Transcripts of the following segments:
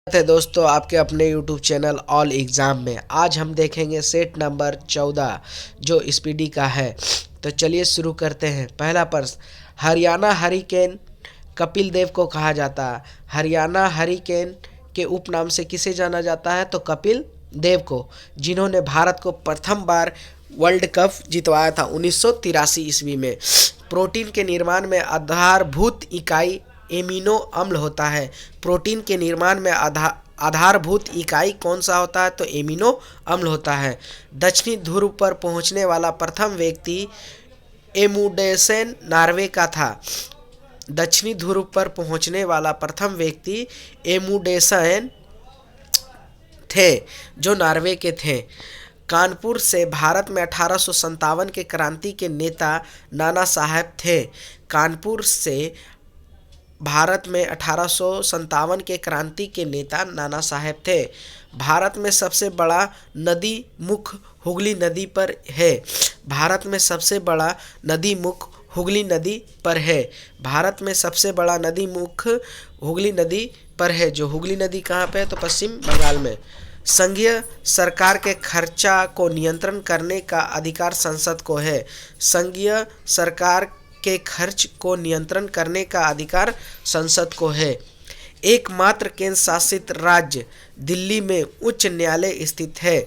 है दोस्तों, आपके अपने YouTube चैनल ऑल एग्ज़ाम में आज हम देखेंगे सेट नंबर 14 जो स्पीडी का है। तो चलिए शुरू करते हैं। पहला प्रश्न, हरियाणा हरिकेन कपिल देव को कहा जाता है। हरियाणा हरिकेन के उपनाम से किसे जाना जाता है? तो कपिल देव को, जिन्होंने भारत को प्रथम बार वर्ल्ड कप जितवाया था 1983 ईस्वी में। प्रोटीन के निर्माण में आधारभूत इकाई एमिनो अम्ल होता है। प्रोटीन के निर्माण में आधारभूत इकाई कौन सा होता है? तो एमिनो अम्ल होता है। दक्षिणी ध्रुव पर पहुंचने वाला प्रथम व्यक्ति एमुंडसेन नॉर्वे का था। दक्षिणी ध्रुव पर पहुंचने वाला प्रथम व्यक्ति एमुंडसेन थे, जो नॉर्वे के थे। कानपुर से भारत में 1857 के क्रांति के नेता नाना साहेब थे। कानपुर से भारत में 1857 के क्रांति के नेता नाना साहेब थे। भारत में सबसे बड़ा नदी मुख हुगली नदी पर है। भारत में सबसे बड़ा नदी मुख हुगली नदी पर है। भारत में सबसे बड़ा नदी मुख हुगली नदी पर है। जो हुगली नदी कहाँ पे है? तो पश्चिम बंगाल में। संघीय सरकार के खर्चा को नियंत्रण करने का अधिकार संसद को है। संघीय सरकार के खर्च को नियंत्रण करने का अधिकार संसद को है। एकमात्र केंद्र शासित राज्य दिल्ली में उच्च न्यायालय स्थित है।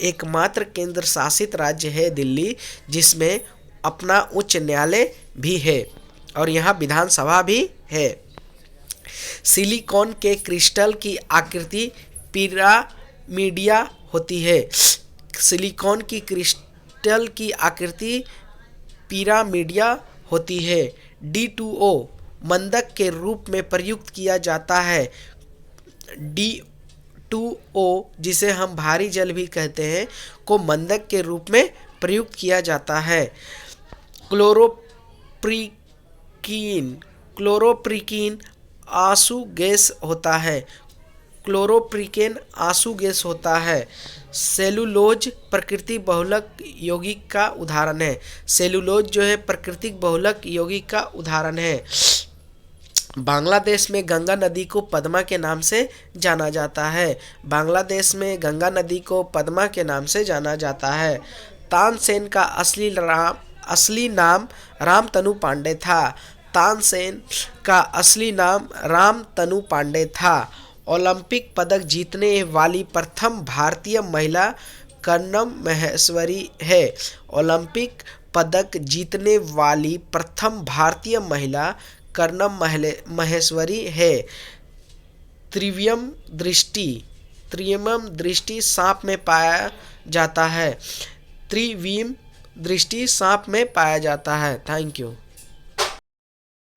एकमात्र केंद्र शासित राज्य है दिल्ली, जिसमें अपना उच्च न्यायालय भी है और यहाँ विधानसभा भी है। सिलिकॉन के क्रिस्टल की आकृति पिरामिडिया होती है। सिलिकॉन की क्रिस्टल की आकृति पिरामिडिया होती है। D2O मंदक के रूप में प्रयुक्त किया जाता है। D2O, जिसे हम भारी जल भी कहते हैं, को मंदक के रूप में प्रयुक्त किया जाता है। क्लोरोप्रिकीन आंसू गैस होता है। क्लोरोप्रिकेन आंसू गैस होता है। सेलुलोज प्राकृतिक बहुलक यौगिक का उदाहरण है। सेलुलोज जो है प्राकृतिक बहुलक यौगिक का उदाहरण है। बांग्लादेश में गंगा नदी को पद्मा के नाम से जाना जाता है। बांग्लादेश में गंगा नदी को पद्मा के नाम से जाना जाता है। तानसेन का असली नाम रामतनु पांडे था। तानसेन का असली नाम रामतनु पांडे था। ओलंपिक पदक जीतने वाली प्रथम भारतीय महिला कर्णम महेश्वरी है। ओलंपिक पदक जीतने वाली प्रथम भारतीय महिला कर्णम महेश्वरी है। त्रिवियम दृष्टि सांप में पाया जाता है। त्रिविम दृष्टि सांप में पाया जाता है। Thank you.